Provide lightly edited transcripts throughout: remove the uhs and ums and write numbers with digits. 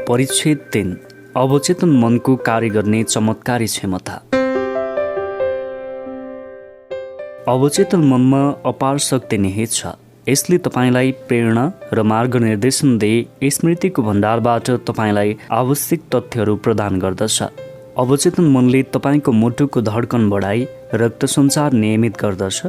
परिच्छेद 3 अवचेतन मनको कार्य गर्ने चमत्कारी क्षमता। अवचेतन मनमा अपार शक्ति निहित छ। यसले तपाईलाई प्रेरणा र मार्गनिर्देशन दिई स्मृतिको भण्डारबाट तपाईलाई आवश्यक तथ्यहरू प्रदान गर्दछ। अवचेतन मनले तपाईको मुटुको धड्कन बढाई रक्त सञ्चार नियमित गर्दछ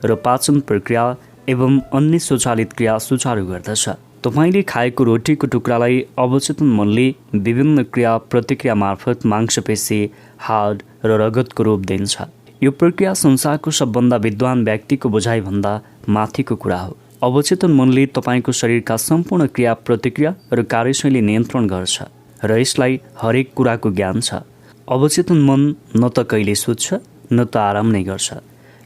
र पाचन प्रक्रिया एवं अन्य स्वचालित क्रिया सुचारू गर्दछ। तपाईले खाएको रोटीको टुक्रालाई अवचेतन मनले विभिन्न क्रिया प्रतिक्रिया मार्फत मांसपेशी, हाड र रगतको रूप दिन्छ। यो प्रक्रिया संसारको सबभन्दा विद्वान व्यक्तिको बुझाइभन्दा माथिको कुरा हो। अवचेतन मनले तपाईको शरीरका सम्पूर्ण क्रिया प्रतिक्रिया र कार्यशैली नियन्त्रण गर्छ र यसलाई हरेक कुराको ज्ञान छ। अवचेतन मन न त कहिले सुत्छ न त आराम नै गर्छ।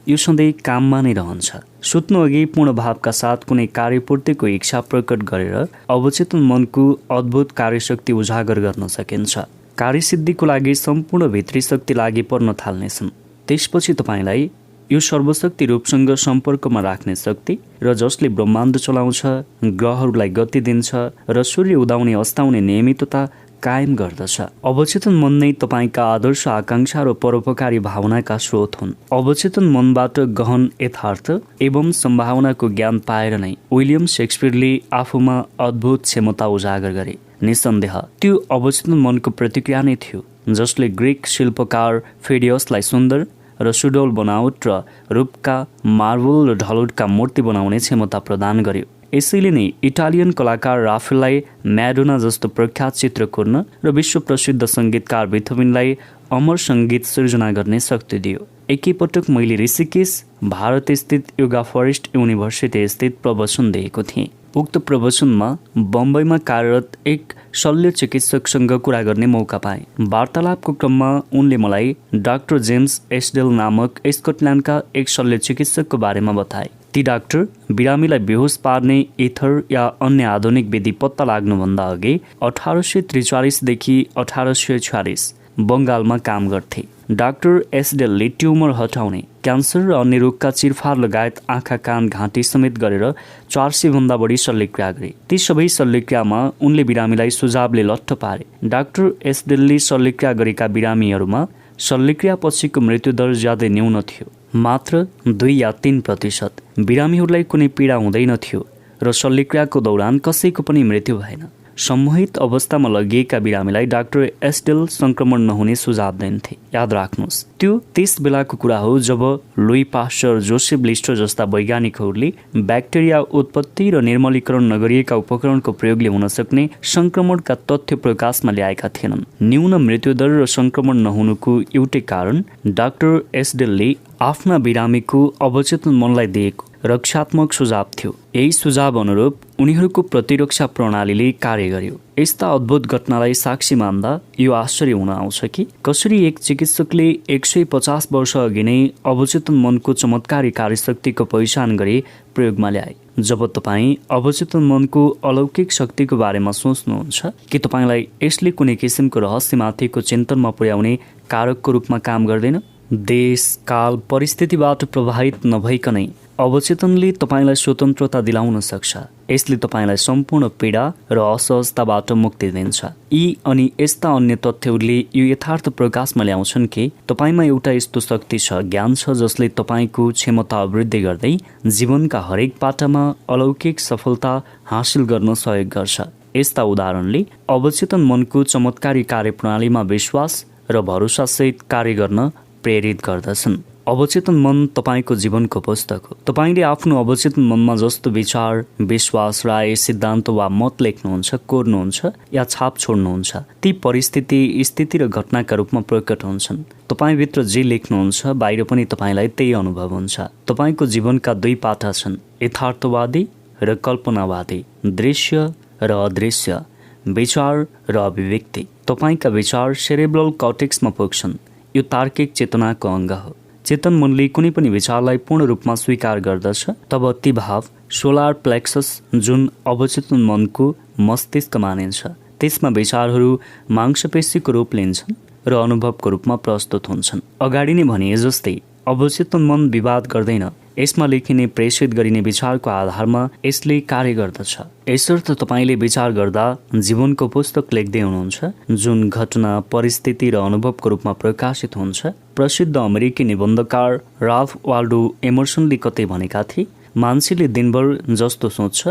यो सधैँ काममा नै रहन्छ। सुत्नु अघि पूर्ण भावका साथ कुनै कार्यपूर्तिको इच्छा प्रकट गरेर अवचेतन मनको अद्भुत कार्यशक्ति उजागर गर्न सकिन्छ। कार्यसिद्धिको लागि सम्पूर्ण भित्री शक्ति लागि पर्न थाल्नेछन्। त्यसपछि तपाईलाई यो सर्वशक्ति रूपसँग सम्पर्कमा राख्ने शक्ति र जसले ब्रह्माण्ड चलाउँछ, ग्रहहरूलाई गति दिन्छ र सूर्य उदाउने अस्ताउने नियमितता कायम गर्दछ। अवचेतन मन नै तपाईका आदर्श आकांक्षा र परोपकारी भावनाका स्रोत हुन्। अवचेतन मनबाट गहन यथार्थ एवं सम्भावनाको ज्ञान पाएर नै विलियम शेक्सपियरले आफूमा अद्भुत क्षमता उजागर गरे। निसन्देह त्यो अवचेतन मनको प्रतिक्रिया नै थियो जसले ग्रीक शिल्पकार फिडियसलाई सुन्दर र सुडौल बनावट र रूपका मार्बल र ढलोटका मूर्ति बनाउने क्षमता प्रदान गर्यो। यसैले नै इटालियन कलाकार राफेललाई म्याडोना जस्तो प्रख्यात चित्र कोर्न र विश्व प्रसिद्ध सङ्गीतकार बेथोवेनलाई अमर सङ्गीत सृजना गर्ने शक्ति दियो। एकैपटक मैले ऋषिकेश भारत स्थित योगा फरेस्ट युनिभर्सिटी स्थित प्रवचन दिएको थिएँ। उक्त प्रवचनमा बम्बईमा कार्यरत एक शल्य चिकित्सकसँग कुरा गर्ने मौका पाएँ। वार्तालापको क्रममा उनले मलाई डाक्टर जेम्स एस्डेल नामक स्कटल्यान्डका एक शल्य चिकित्सकको बारेमा बताए। ती डाक्टर बिरामीलाई बेहोस पार्ने इथर या अन्य आधुनिक विधि पत्ता लाग्नुभन्दा अघि 1843 देखि 1846 बङ्गालमा काम गर्थे। डाक्टर एसडेलले ट्युमर हटाउने, क्यान्सर र अन्य रोगका चिरफार लगायत आँखा, कान, घाँटी समेत गरेर 400 भन्दा बढी शल्यक्रिया गरे। ती सबै शल्यक्रियामा उनले बिरामीलाई सुझावले लट्ठ पारे। डाक्टर एसडेलले शल्यक्रिया गरेका बिरामीहरूमा शल्यक्रिया पछिको मृत्युदर ज्यादै न्यून थियो, मात्र 2 या 3%। बिरामीहरूलाई कुनै पीडा हुँदैन थियो र शल्यक्रियाको दौरान कसैको पनि मृत्यु भएन। सम्मोहित अवस्थामा लगिएका बिरामीलाई डाक्टर एस्डेल संक्रमण नहुने सुझाव दिन्थे। याद राख्नुहोस्, त्यो त्यस बेलाको कुरा हो जब लुई पास्चर, जोसेफ लिस्टर जस्ता वैज्ञानिकहरूले ब्याक्टेरिया उत्पत्ति र निर्मलीकरण नगरिएका उपकरणको प्रयोगले हुन सक्ने संक्रमणका तथ्य प्रकाशमा ल्याएका थिएनन्। न्यून मृत्युदर र संक्रमण नहुनुको एउटै कारण डाक्टर एस्डेलले आफ्ना बिरामीको अवचेतन मनलाई दिएको रक्षात्मक सुझाव थियो। यही सुझाव अनुरूप उनीहरूको प्रतिरक्षा प्रणालीले कार्य गर्यो। यस्ता अद्भुत घटनालाई साक्षी मान्दा यो आश्चर्य हुन आउँछ कि कसरी एक चिकित्सकले 150 वर्ष अघि नै अवचेतन मनको चमत्कारी कार्यशक्तिको पहिचान गरी प्रयोगमा ल्याए। जब तपाईँ अवचेतन मनको अलौकिक शक्तिको बारेमा सोच्नुहुन्छ कि तपाईलाई यसले कुनै किसिमको रहस्यमाथिको चिन्तनमा पुर्याउने कारकको रूपमा काम गर्दैन? देश, काल, परिस्थितिबाट प्रभावित नभइकनै अवचेतनले तपाईलाई स्वतन्त्रता दिलाउन सक्छ। यसले तपाईलाई सम्पूर्ण पीडा र असहजताबाट मुक्ति दिन्छ। यी अनि यस्ता अन्य तथ्यहरूले यो यथार्थ प्रकाशमा ल्याउँछन् कि तपाईमा एउटा यस्तो शक्ति छ, ज्ञान छ जसले तपाईको क्षमता वृद्धि गर्दै जीवनका हरेक पाटामा अलौकिक सफलता हासिल गर्न सहयोग गर्छ। यस्ता उदाहरणले अवचेतन मनको चमत्कारी कार्यप्रणालीमा विश्वास र भरोसासहित कार्य गर्न प्रेरित गर्दछन्। अवचेतन मन तपाईको जीवनको पुस्तक हो। तपाईले आफ्नो अवचेतन मनमा जस्तो विचार, विश्वास, राय, सिद्धान्त वा मत लेख्नुहुन्छ, कोर्नुहुन्छ या छाप छोड्नुहुन्छ, ती परिस्थिति, स्थिति र घटनाका रूपमा प्रकट हुन्छन्। तपाईभित्र जे लेख्नुहुन्छ बाहिर पनि तपाईलाई त्यही अनुभव हुन्छ। तपाईको जीवनका 2 पाटा छन्, यथार्थवादी र कल्पनावादी, दृश्य र अदृश्य, विचार र अभिव्यक्ति। तपाईका विचार सेरेब्रल कर्टेक्समा पुग्छन्। यो तार्किक चेतनाको अङ्ग हो। चेतन मनले कुनै पनि विचारलाई पूर्ण रूपमा स्वीकार गर्दछ तब ती भाव सोलार प्लेक्सस जुन अवचेतन मनको मस्तिष्क मानिन्छ, त्यसमा विचारहरू मांसपेशीको रूप लिन्छन् र अनुभवको रूपमा प्रस्तुत हुन्छन्। अगाडि नै भने जस्तै अवचेतन मन विवाद गर्दैन, यसमा लेखिने प्रेषित गरिने विचारको आधारमा यसले कार्य गर्दछ। यसर्थ तपाईँले विचार गर्दा जीवनको पुस्तक लेख्दै हुनुहुन्छ जुन घटना, परिस्थिति र अनुभवको रूपमा प्रकाशित हुन्छ। प्रसिद्ध अमेरिकी निबन्धकार राल्फ वाल्डो एमर्सनले कतै भनेका थिए, मान्छेले दिनभर जस्तो सोच्छ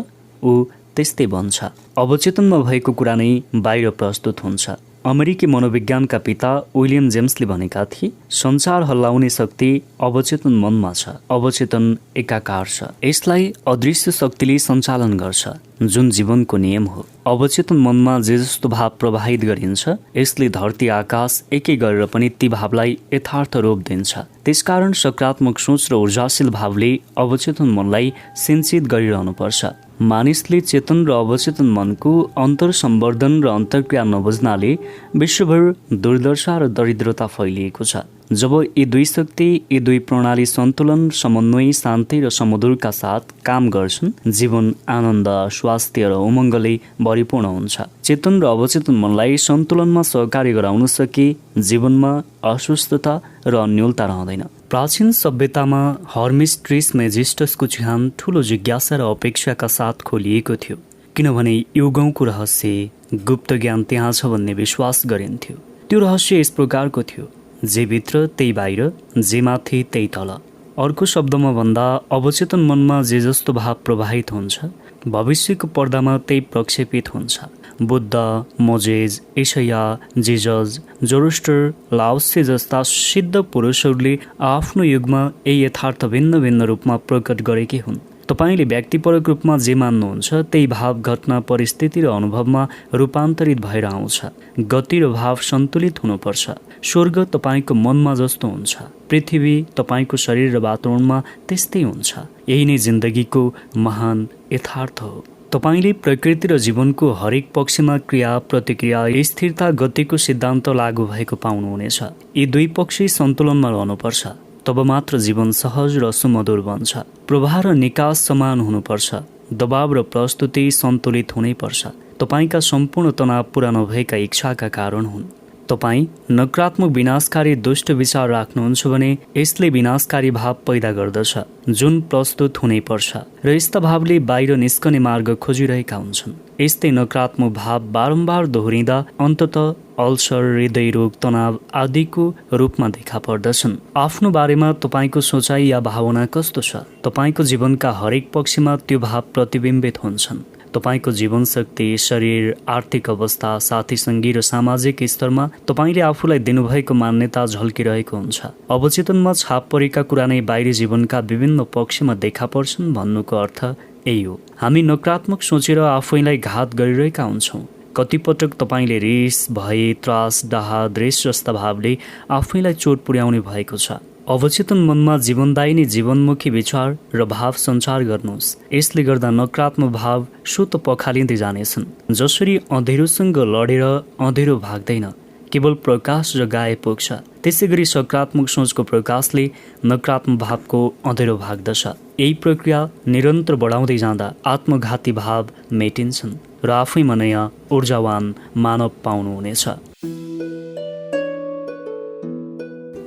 ऊ त्यस्तै बन्छ। अवचेतनमा भएको कुरा नै बाहिर प्रस्तुत हुन्छ। अमेरिकी मनोविज्ञानका पिता विलियम जेम्सले भनेका थिए, संसार हल्लाउने शक्ति अवचेतन मनमा छ। अवचेतन एकाकार छ, यसलाई अदृश्य शक्तिले सञ्चालन गर्छ जुन जीवनको नियम हो। अवचेतन मनमा जे जस्तो भाव प्रवाहित गरिन्छ यसले धरती आकाश एकै गरेर पनि ती भावलाई यथार्थ रूप दिन्छ। त्यसकारण सकारात्मक सोच र ऊर्जाशील भावले अवचेतन मनलाई सिंचित गरिरहनुपर्छ। मानिसले चेतन र अवचेतन मनको अन्तर सम्वर्धन र अन्तर्क्रिया नबुझ्नाले विश्वभर दुर्दशा र दरिद्रता फैलिएको छ। जब यी दुई शक्ति, यी दुई प्रणाली सन्तुलन, समन्वय, शान्ति र समुद्रका साथ काम गर्छन्, जीवन आनन्द, स्वास्थ्य र उमङ्गले भरिपूर्ण हुन्छ। चेतन र अवचेतन मनलाई सन्तुलनमा सहकार्य गराउन सके जीवनमा अस्वस्थता र अन्योलता रहँदैन। प्राचीन सभ्यतामा हर्मिस ट्रिसमेजिस्टसको चिहान ठूलो जिज्ञासा र अपेक्षाका साथ खोलिएको थियो, किनभने युगौंको रहस्य, गुप्त ज्ञान त्यहाँ छ भन्ने विश्वास गरिन्थ्यो। त्यो रहस्य यस प्रकारको थियो, जे भित्र त्यही बाहिर, जे माथि त्यही तल। अर्को शब्दमा भन्दा अवचेतन मनमा जे जस्तो भाव प्रवाहित हुन्छ भविष्यको पर्दामा त्यही प्रक्षेपित हुन्छ। बुद्ध, मोजेज, एशैया, जिजस, जोरोस्टर, लाओत्से जस्ता सिद्ध पुरुषहरूले आफ्नो युगमा यही यथार्थ भिन्न भिन्न रूपमा प्रकट गरेकै हुन्। तपाईँले व्यक्तिपरक रूपमा जे मान्नुहुन्छ त्यही भाव घटना, परिस्थिति र अनुभवमा रूपान्तरित भएर आउँछ। गति र भाव सन्तुलित हुनुपर्छ। स्वर्ग तपाईँको मनमा जस्तो हुन्छ, पृथ्वी तपाईँको शरीर र वातावरणमा त्यस्तै हुन्छ। यही नै जिन्दगीको महान यथार्थ हो। तपाईँले प्रकृति र जीवनको हरेक पक्षमा क्रिया, प्रतिक्रिया, स्थिरता, गतिको सिद्धान्त लागू भएको पाउनुहुनेछ। यी दुई पक्ष सन्तुलनमा रहनुपर्छ, तब मात्र जीवन सहज र सुमधुर बन्छ। प्रवाह र निकास समान हुनुपर्छ। दबाव र प्रस्तुति सन्तुलित हुनैपर्छ। तपाईँका सम्पूर्ण तनाव पूरा नभएका इच्छाका कारण हुन्। तपाईँ नकारात्मक विनाशकारी दुष्ट विचार राख्नुहुन्छ भने यसले विनाशकारी भाव पैदा गर्दछ जुन प्रस्तुत हुनैपर्छ र यस्ता भावले बाहिर निस्कने मार्ग खोजिरहेका हुन्छन्। यस्तै नकारात्मक भाव बारम्बार दोहोरिँदा अन्ततः अल्सर, हृदय रोग, तनाव आदिको रूपमा देखा पर्दछन्। आफ्नो बारेमा तपाईँको सोचाइ या भावना कस्तो छ, तपाईँको जीवनका हरेक पक्षमा त्यो भाव प्रतिबिम्बित हुन्छन्। तपाईँको जीवन शक्ति, शरीर, आर्थिक अवस्था, साथीसङ्गी र सामाजिक स्तरमा तपाईँले आफूलाई दिनुभएको मान्यता झल्किरहेको हुन्छ। अवचेतनमा छाप परेका कुरा नै बाहिरी जीवनका विभिन्न पक्षमा देखा पर्छन् भन्नुको अर्थ यही हो। हामी नकारात्मक सोचेर आफैलाई घात गरिरहेका हुन्छौँ। कतिपटक तपाईँले रिस, भय, त्रास, डाहा, द्वेष जस्ता भावले आफैलाई चोट पुर्याउने भएको छ। अवचेतन मनमा जीवनदायिनी जीवनमुखी विचार र भाव सञ्चार गर्नुहोस्। यसले गर्दा नकारात्मक भाव स्वतः पखालिँदै जानेछन्। जसरी अँधेरोसँग लडेर अँधेरो भाग्दैन, केवल प्रकाश र गाए पुग्छ, त्यसै गरी सकारात्मक सोचको प्रकाशले नकारात्मक भावको अँधेरो भाग्दछ। यही प्रक्रिया निरन्तर बढाउँदै जाँदा आत्मघाती भाव मेटिन्छन् र आफैमा नयाँ ऊर्जावान मानव पाउनुहुनेछ।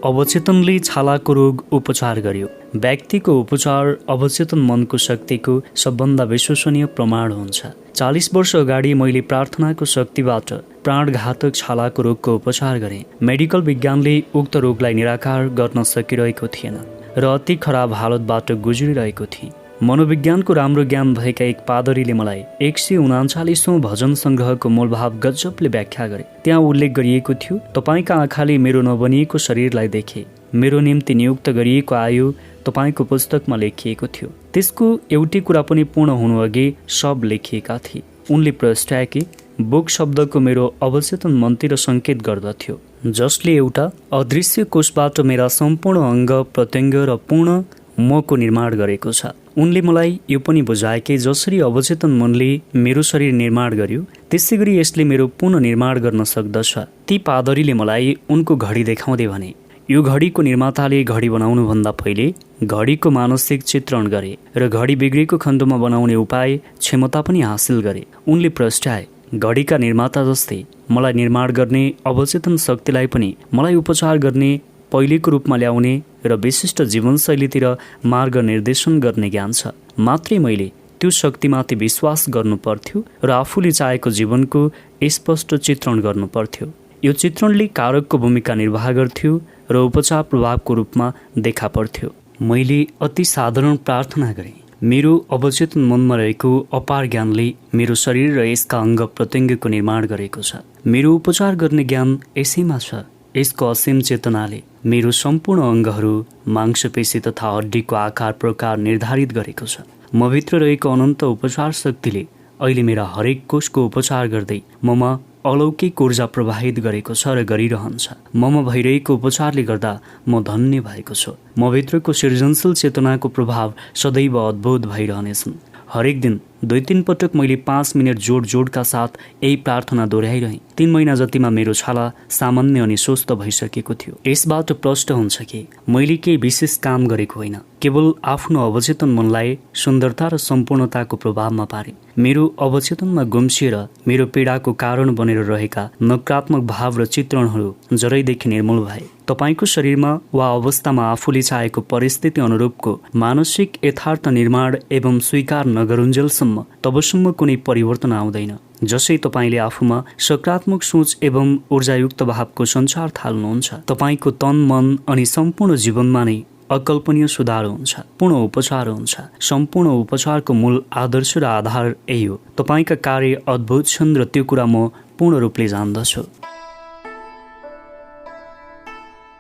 अवचेतनले छालाको रोग उपचार गर्यो। व्यक्तिको उपचार अवचेतन मनको शक्तिको सबभन्दा विश्वसनीय प्रमाण हुन्छ। 40 वर्ष अगाडि मैले प्रार्थनाको शक्तिबाट प्राणघातक छालाको रोगको उपचार गरेँ। मेडिकल विज्ञानले उक्त रोगलाई निराकार गर्न सकिरहेको थिएन र अति खराब हालतबाट गुज्रिरहेको थिएँ। मनोविज्ञानको राम्रो ज्ञान भएका एक पादरीले मलाई 139औं भजन सङ्ग्रहको मूलभाव गजबले व्याख्या गरे। त्यहाँ उल्लेख गरिएको थियो, तपाईँका आँखाले मेरो नबनिएको शरीरलाई देखे, मेरो निम्ति नियुक्त गरिएको आयु तपाईँको पुस्तकमा लेखिएको थियो। त्यसको एउटै कुरा पनि पूर्ण हुनुअघि सब लेखिएका थिए। उनले प्रस्ट्याए कि बुक शब्दको मेरो अवचेतन मनतिर सङ्केत गर्दथ्यो, जसले एउटा अदृश्य कोषबाट मेरा सम्पूर्ण अङ्ग प्रत्यङ्ग र पूर्ण मको निर्माण गरेको छ। उनले मलाई यो पनि बुझाए कि जसरी अवचेतन मनले मेरो शरीर निर्माण गर्यो त्यसै गरी यसले मेरो पुनः निर्माण गर्न सक्दछ। ती पादरीले मलाई उनको घडी देखाउँदै भने, यो घडीको निर्माताले घडी बनाउनुभन्दा पहिले घडीको मानसिक चित्रण गरे र घडी बिग्रेको खण्डमा बनाउने उपाय क्षमता पनि हासिल गरे। उनले प्रस्ट्याए, घडीका निर्माता जस्तै मलाई निर्माण गर्ने अवचेतन शक्तिलाई पनि मलाई उपचार गर्ने पहिलेको रूपमा ल्याउने र विशिष्ट जीवनशैलीतिर मार्ग निर्देशन गर्ने ज्ञान छ। मात्रै मैले त्यो शक्तिमाथि विश्वास गर्नु पर्थ्यो र आफूले चाहेको जीवनको स्पष्ट चित्रण गर्नु पर्थ्यो। यो चित्रणले कारकको भूमिका निर्वाह गर्थ्यो र उपचार प्रभावको रूपमा देखा पर्थ्यो। मैले अति साधारण प्रार्थना गरेँ, मेरो अवचेतन मनमा रहेको अपार ज्ञानले मेरो शरीर र यसका अङ्ग प्रत्यङ्गको निर्माण गरेको छ। मेरो उपचार गर्ने ज्ञान यसैमा छ। यसको असीम चेतनाले मेरो सम्पूर्ण अङ्गहरू, मांसपेशी तथा हड्डीको आकार प्रकार निर्धारित गरेको छ। म भित्र रहेको अनन्त उपचार शक्तिले अहिले मेरा हरेक कोषको उपचार गर्दै ममा अलौकिक ऊर्जा प्रवाहित गरेको छ र गरिरहन्छ। ममा भइरहेको उपचारले गर्दा म धन्य भएको छु। म भित्रको सृजनशील चेतनाको प्रभाव सदैव अद्भुत भइरहनेछन्। हरेक दिन 2-3 पटक मैले 5 मिनट जोडका साथ यही प्रार्थना दोहोऱ्याइरहेँ। 3 महिना जतिमा मेरो छाला सामान्य अनि स्वस्थ भइसकेको थियो। यसबाट प्रष्ट हुन्छ कि मैले केही विशेष काम गरेको होइन, केवल आफ्नो अवचेतन मनलाई सुन्दरता र सम्पूर्णताको प्रभावमा पारे। मेरो अवचेतनमा गुम्सिएर मेरो पीडाको कारण बनेर रहेका नकारात्मक भाव र चित्रणहरू जरैदेखि निर्मूल भए। तपाईको शरीरमा वा अवस्थामा आफूले चाहेको परिस्थिति अनुरूपको मानसिक यथार्थ निर्माण एवं स्वीकार नगरुन्जेलसम्म तबसम्म कुनै परिवर्तन आउँदैन। जसै तपाईले आफूमा सकारात्मक सोच एवं ऊर्जायुक्त भावको सञ्चार थाल्नुहुन्छ, तपाईको तन मन अनि सम्पूर्ण जीवनमा नै अकल्पनीय सुधार हुन्छ, पूर्ण उपचार हुन्छ। सम्पूर्ण उपचारको मूल आदर्श र आधार यही हो। तपाईका कार्य अद्भुत छन् र त्यो कुरा म पूर्ण रूपले जान्दछु।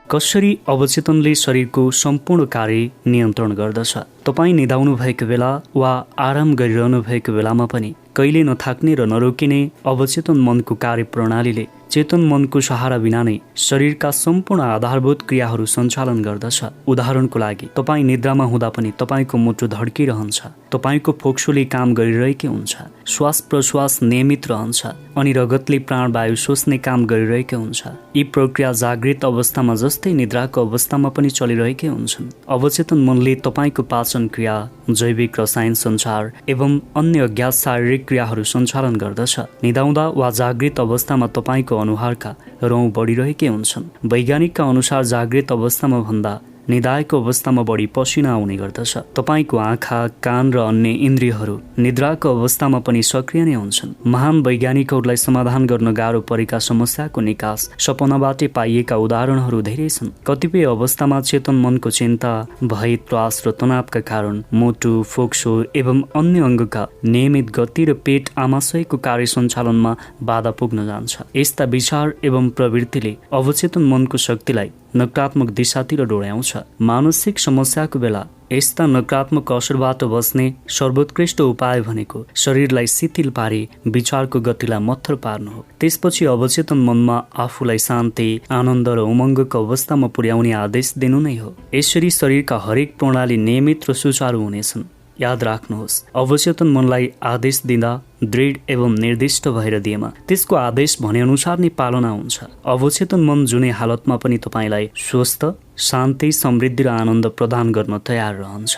कसरी अवचेतनले शरीरको सम्पूर्ण कार्य नियन्त्रण गर्दछ। तपाईँ निदाउनु भएको बेला वा आराम गरिरहनु भएको बेलामा पनि कहिले नथाक्ने र नरोकिने अवचेतन मनको कार्य प्रणालीले चेतन मनको सहारा बिना नै शरीरका सम्पूर्ण आधारभूत क्रियाहरू सञ्चालन गर्दछ। उदाहरणको लागि, तपाईँ निद्रामा हुँदा पनि तपाईँको मुटु धड्किरहन्छ, तपाईँको फोक्सोले काम गरिरहेकै हुन्छ, श्वास प्रश्वास नियमित रहन्छ अनि रगतले प्राणवायु सोच्ने काम गरिरहेकै हुन्छ। यी प्रक्रिया जागृत अवस्थामा जस्तै निद्राको अवस्थामा पनि चलिरहेकै हुन्छन्। अवचेतन मनले तपाईँको पाचन क्रिया, जैविक रसायन सञ्चार एवं अन्य अज्ञात शारीरिक क्रियाहरू सञ्चालन गर्दछ। निदाउँदा वा जागृत अवस्थामा तपाईँको अनुहारका रौँ बढिरहेकै हुन्छन्। वैज्ञानिकका अनुसार जागृत अवस्थामा भन्दा निदाएको अवस्थामा बढी पसिना आउने गर्दछ। तपाईको आँखा, कान र अन्य इन्द्रियहरू निद्राको अवस्थामा पनि सक्रिय नै हुन्छन्। महान वैज्ञानिकहरूलाई समाधान गर्न गाह्रो परेका समस्याको निकास सपनाबाटै पाइएका उदाहरणहरू धेरै छन्। कतिपय अवस्थामा चेतन मनको चिन्ता, भय, त्रास र तनावका कारण मुटु, फोक्सो एवं अन्य अङ्गका नियमित गति र पेट आमाशयको कार्य सञ्चालनमा बाधा पुग्न जान्छ। यस्ता विचार एवं प्रवृत्तिले अवचेतन मनको शक्तिलाई नकारात्मक दिशातिर डोर्याउँछ। मानसिक समस्याको बेला यस्ता नकारात्मक असरबाट बच्ने सर्वोत्कृष्ट उपाय भनेको शरीरलाई शिथिल पारी विचारको गतिलाई मत्थर पार्नु हो। त्यसपछि अवचेतन मनमा आफूलाई शान्ति, आनन्द र उमङ्गको अवस्थामा पुर्याउने आदेश दिनु नै हो। यसरी शरीरका हरेक प्रणाली नियमित र सुचारू हुनेछन्। याद राख्नुहोस्, अवचेतन मनलाई आदेश दिँदा दृढ एवं निर्दिष्ट भएर दिएमा त्यसको आदेश भने अनुसार नै पालना हुन्छ। अवचेतन मन जुनै हालतमा पनि तपाईलाई स्वस्थ, शान्ति, समृद्धि र आनन्द प्रदान गर्न तयार रहन्छ।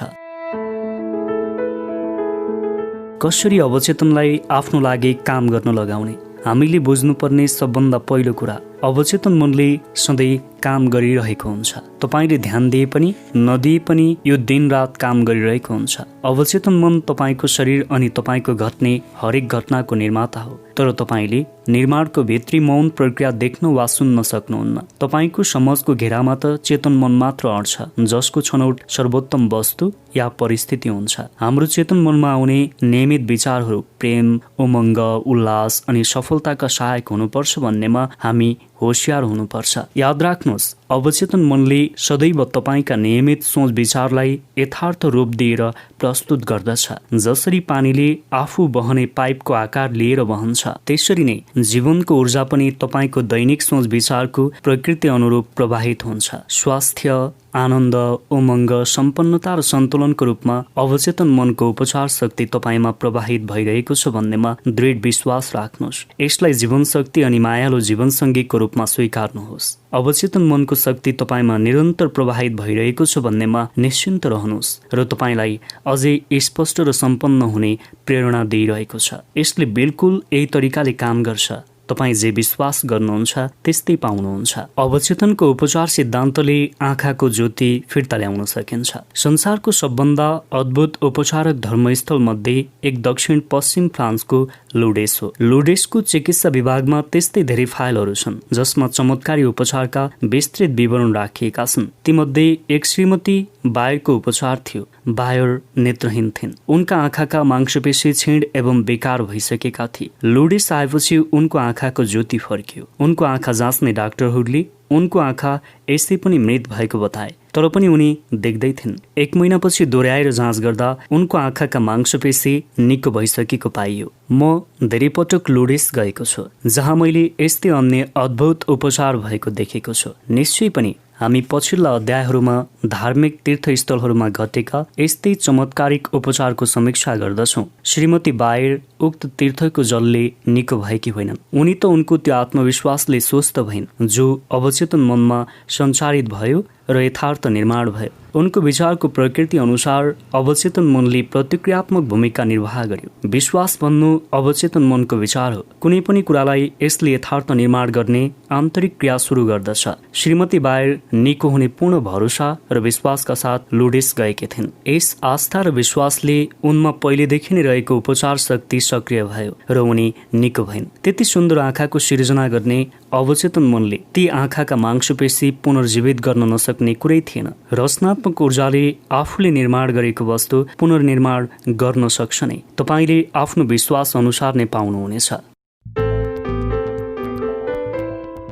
कसरी अवचेतनलाई आफ्नो लागि काम गर्न लगाउने? हामीले बुझ्नुपर्ने सबभन्दा पहिलो कुरा, अवचेतन मनले सधैँ काम गरिरहेको हुन्छ। तपाईले ध्यान दिए पनि नदिए पनि यो दिन रात काम गरिरहेको हुन्छ। अवचेतन मन तपाईको शरीर अनि तपाईको घट्ने हरेक घटनाको निर्माता हो, तर तपाईले निर्माणको भित्री मौन प्रक्रिया देख्न वा सुन्न सक्नुहुन्न। तपाईको समझको घेरामा त चेतन मन मात्र अड्छ, जसको छनौट सर्वोत्तम वस्तु या परिस्थिति हुन्छ। हाम्रो चेतन मनमा आउने नियमित विचारहरू प्रेम, उमङ्ग, उल्लास अनि सफलताका सहायक हुनुपर्छ भन्नेमा हामी होशियार हुनुपर्छ। याद राख्नुहोस्, अवचेतन मनले सदैव तपाईका नियमित सोच विचारलाई यथार्थ रूप दिएर प्रस्तुत गर्दछ। जसरी पानीले आफू बहने पाइपको आकार लिएर बहन्छ, त्यसरी नै जीवनको ऊर्जा पनि तपाईको दैनिक सोच विचारको प्रकृति अनुरूप प्रवाहित हुन्छ। स्वास्थ्य, आनन्द, उमङ्ग, सम्पन्नता र सन्तुलनको रूपमा अवचेतन मनको उपचार शक्ति तपाईमा प्रवाहित भइरहेको छ भन्नेमा दृढ विश्वास राख्नुहोस्। यसलाई जीवन शक्ति अनि मायालु जीवनसङ्गीको रूपमा स्वीकार्नुहोस्। अवचेतन मनको शक्ति तपाईमा निरन्तर प्रवाहित भइरहेको छ भन्नेमा निश्चिन्त रहनुहोस् र तपाईलाई अझै स्पष्ट र सम्पन्न हुने प्रेरणा दिइरहेको छ। यसले बिल्कुल यही तरिकाले काम गर्छ। तपाईँ जे विश्वास गर्नुहुन्छ त्यस्तै पाउनुहुन्छ। अवचेतनको उपचार सिद्धान्तले आँखाको ज्योति फिर्ता ल्याउन सकिन्छ। संसारको सबभन्दा अद्भुत उपचारक धर्मस्थल मध्ये एक दक्षिण पश्चिम फ्रान्सको लुडेस हो। लुडेसको चिकित्सा विभागमा त्यस्तै धेरै फाइलहरू छन् जसमा चमत्कारी उपचारका विस्तृत विवरण राखिएका छन्। तीमध्ये एक श्रीमती बायरको उपचार थियो। बायर नेत्रहीन थिइन्। उनका आँखाका मांसपेशी क्षीण एवं बेकार भइसकेका थिए। लुडेस आएपछि उनको आँखाको ज्योति फर्कियो। उनको आँखा जाँच्ने डाक्टरहरूले उनको आँखा यसै पनि मृत भएको बताए, तर पनि उनी देख्दै थिइन्। 1 महिनापछि दोहोऱ्याएर जाँच गर्दा उनको आँखाका मांसपेशी निको भइसकेको पाइयो। म धेरै पटक लुडेस गएको छु, जहाँ मैले यस्तै अन्य अद्भुत उपचार भएको देखेको छु। निश्चय पनि हामी पछिल्ला अध्यायहरूमा धार्मिक तीर्थस्थलहरूमा घटेका यस्तै चमत्कारिक उपचारको समीक्षा गर्दछौँ। श्रीमती बायर उक्त तीर्थको जलले निको भएकी होइनन्। उनी त उनको त्यो आत्मविश्वासले स्वस्थ भइन् जो अवचेतन मनमा सञ्चारित भयो र यथार्थ निर्माण भयो। उनको विचारको प्रकृति अनुसार अवचेतन मनले प्रतिक्रियात्मक भूमिका निर्वाह गर्यो। विश्वास भन्नु अवचेतन मनको विचार हो। कुनै पनि कुरालाई यसले यथार्थ निर्माण गर्ने आन्तरिक क्रिया सुरु गर्दछ। श्रीमती बायर निको हुने पूर्ण भरोसा र विश्वासका साथ लुडेस गएकी थिइन्। यस आस्था र विश्वासले उनमा पहिलेदेखि नै रहेको उपचार शक्ति सक्रिय भयो र उनी निको भइन्। त्यति सुन्दर आँखाको सिर्जना गर्ने अवचेतन मनले ती आँखाका मांसपेशी पुनर्जीवित गर्न नसक्ने कुरै थिएन। रचनात्मक ऊर्जाले आफूले निर्माण गरेको वस्तु पुनर्निर्माण गर्न सक्छ नै। तपाईले आफ्नो विश्वास अनुसार नै पाउनुहुनेछ।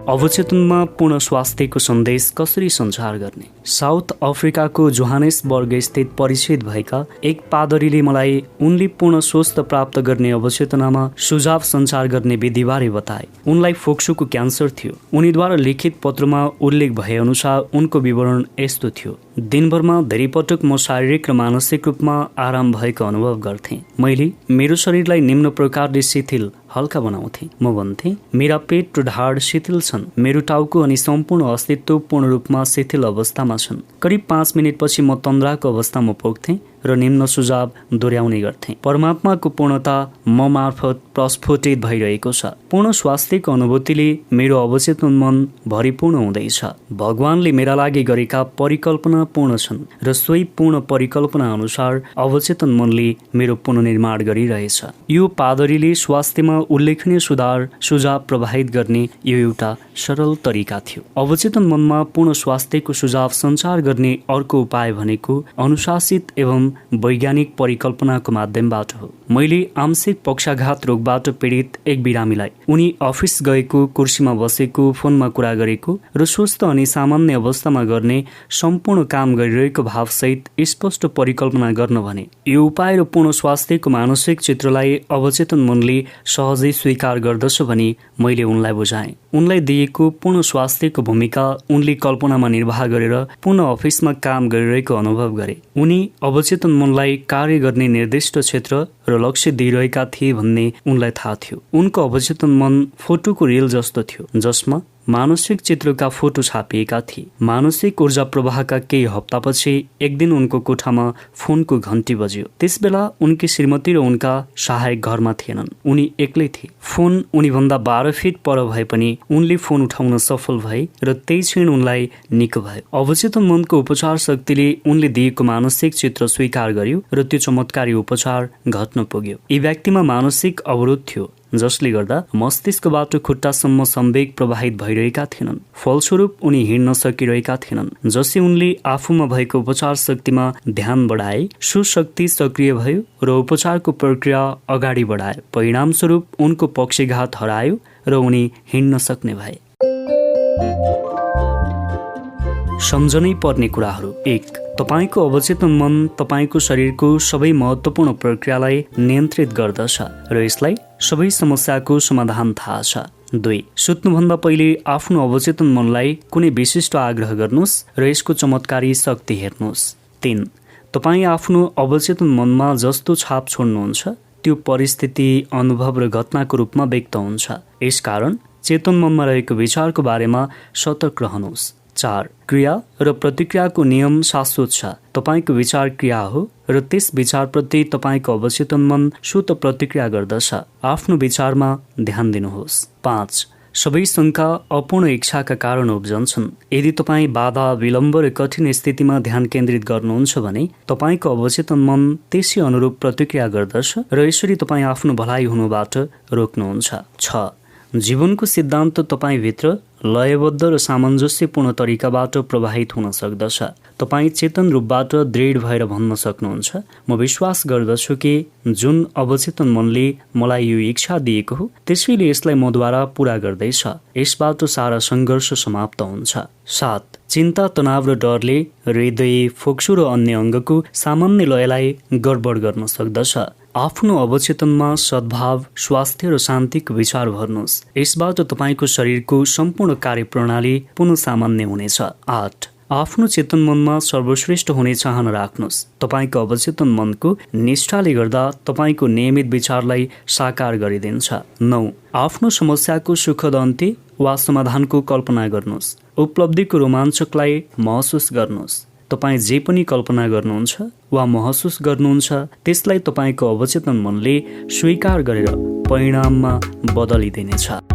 अवचेतनमा पूर्ण स्वास्थ्यको सन्देश कसरी सञ्चार गर्ने? साउथ अफ्रिकाको जोहानेसबर्ग स्थित परिचित भएका एक पादरीले मलाई उनले पूर्ण स्वस्थ प्राप्त गर्ने अवचेतनामा सुझाव सञ्चार गर्ने विधिबारे बताए। उनलाई फोक्सोको क्यान्सर थियो। उनीद्वारा लिखित पत्रमा उल्लेख भए अनुसार उनको विवरण यस्तो थियो। दिनभरमा धेरै पटक म शारीरिक र मानसिक रूपमा आराम भएको अनुभव गर्थेँ। मैले मेरो शरीरलाई निम्न प्रकारले शिथिल हल्का बनाउँथे। म भन्थे, मेरा पेट र ढाड शिथिल छन्। मेरो टाउको अनि सम्पूर्ण अस्तित्व पूर्ण रूपमा शिथिल अवस्थामा छन्। करिब 5 मिनटपछि म तन्द्राको अवस्थामा पुग्थेँ र निम्न सुझाव दोहोऱ्याउने गर्थे। परमात्माको पूर्णता म मार्फत प्रस्फुटित भइरहेको छ। पूर्ण स्वास्थ्यको अनुभूतिले मेरो अवचेतन मन भरिपूर्ण हुँदैछ। भगवानले मेरा लागि गरेका परिकल्पना पूर्ण छन् र सोही पूर्ण परिकल्पना अनुसार अवचेतन मनले मेरो पुनर्निर्माण गरिरहेछ। यो पादरीले स्वास्थ्यमा उल्लेखनीय सुझाव प्रवाहित गर्ने यो एउटा सरल तरिका थियो। अवचेतन मनमा पूर्ण स्वास्थ्यको सुझाव सञ्चार गर्ने अर्को उपाय भनेको अनुशासित एवं वैज्ञानिक परिकल्पनाको माध्यमबाट हो। मैले आंशिक पक्षाघात रोगबाट पीडित एक बिरामीलाई उनी अफिस गएको, कुर्सीमा बसेको, फोनमा कुरा गरेको र स्वस्थ अनि सामान्य अवस्थामा गर्ने सम्पूर्ण काम गरिरहेको भावसहित स्पष्ट परिकल्पना गर्न भने। यो उपाय र पूर्ण स्वास्थ्यको मानसिक चित्रलाई अवचेतन मनले सहजै स्वीकार गर्दछ भनी मैले उनलाई बुझाएँ। उनलाई दिएको पूर्ण स्वास्थ्यको भूमिका उनले कल्पनामा निर्वाह गरेर पुनः अफिसमा काम गरिरहेको अनुभव गरे। उनी अवचेतन मनलाई कार्य गर्ने निर्दिष्ट क्षेत्र र लक्ष्य दिइरहेका थिए भन्ने उनलाई थाहा थियो। उनको अवचेतन मन फोटोको रेल जस्तो थियो जसमा मानसिक चित्रका फोटो छापिएका थिए। मानसिक ऊर्जा प्रवाहका केही हप्तापछि एक दिन उनको कोठामा फोनको घन्टी बज्यो। त्यसबेला उनकी श्रीमती र उनका सहायक घरमा थिएनन्। उनी एक्लै थिए। फोन उनीभन्दा 12 फिट पर भए पनि उनले फोन उठाउन सफल भए र त्यही क्षण उनलाई निको भयो। अवचेतन मनको उपचार शक्तिले उनले दिएको मानसिक चित्र स्वीकार गर्यो र त्यो चमत्कारी उपचार घट्न पुग्यो। यी व्यक्तिमा मानसिक अवरोध थियो जसले गर्दा मस्तिष्कबाट खुट्टासम्म संवेग प्रवाहित भइरहेका थिएनन्। फलस्वरूप उनी हिँड्न सकिरहेका थिएनन्। जसै उनले आफूमा भएको उपचार शक्तिमा ध्यान बढाए, सुशक्ति सक्रिय भयो र उपचारको प्रक्रिया अगाडि बढाए। परिणामस्वरूप उनको पक्षाघात हरायो र उनी हिँड्न सक्ने भए। सम्झनै पर्ने कुराहरू। 1. तपाईको अवचेतन मन तपाईको शरीरको सबै महत्त्वपूर्ण प्रक्रियालाई नियन्त्रित गर्दछ र यसलाई सबै समस्याको समाधान थाहा छ। 2. सुत्नुभन्दा पहिले आफ्नो अवचेतन मनलाई कुनै विशिष्ट आग्रह गर्नुहोस् र यसको चमत्कारी शक्ति हेर्नुहोस्। 3. तपाईँ आफ्नो अवचेतन मनमा जस्तो छाप छोड्नुहुन्छ त्यो परिस्थिति, अनुभव र घटनाको रूपमा व्यक्त हुन्छ। यसकारण चेतन मनमा रहेको विचारको बारेमा सतर्क रहनुहोस्। 4. क्रिया र प्रतिक्रियाको नियम शाश्वत छ। तपाईको विचार क्रिया हो र त्यस विचारप्रति तपाईको अवचेतन मन स्वतः प्रतिक्रिया गर्दछ। आफ्नो विचारमा ध्यान दिनुहोस्। 5. सबै शङ्का अपूर्ण इच्छाका कारण उब्जन्छन्। यदि तपाईँ बाधा, विलम्ब र कठिन स्थितिमा ध्यान केन्द्रित गर्नुहुन्छ भने तपाईको अवचेतन मन त्यसै अनुरूप प्रतिक्रिया गर्दछ र यसरी तपाईँ आफ्नो भलाइ हुनुबाट रोक्नुहुन्छ। 6. जीवनको सिद्धान्त तपाईभित्र लयबद्ध र सामञ्जस्यपूर्ण तरिकाबाट प्रवाहित हुन सक्दछ। तपाईँ चेतन रूपबाट दृढ भएर भन्न सक्नुहुन्छ, म विश्वास गर्दछु कि जुन अवचेतन मनले मलाई यो इच्छा दिएको हो त्यसैले यसलाई मद्वारा पूरा गर्दैछ। यसबाट सारा सङ्घर्ष समाप्त हुन्छ। 7. चिन्ता, तनाव र डरले हृदय, फोक्सो र अन्य अङ्गको सामान्य लयलाई गडबड गर्न सक्दछ। आफ्नो अवचेतनमा सद्भाव, स्वास्थ्य र शान्तिको विचार भर्नुहोस्। यसबाट तपाईको शरीरको सम्पूर्ण कार्यप्रणाली पुनः सामान्य हुनेछ। 8. आफ्नो चेतन मनमा सर्वश्रेष्ठ हुने चाहना राख्नुहोस्। तपाईको अवचेतन मनको निष्ठाले गर्दा तपाईको नियमित विचारलाई साकार गरिदिन्छ। 9. आफ्नो समस्याको सुखद अन्त्य वा समाधानको कल्पना गर्नुहोस्। उपलब्धिको रोमाञ्चकलाई महसुस गर्नुहोस्। तपाईँ जे पनि कल्पना गर्नुहुन्छ वा महसुस गर्नुहुन्छ त्यसलाई तपाईको अवचेतन मनले स्वीकार गरेर परिणाममा बदलिदिनेछ।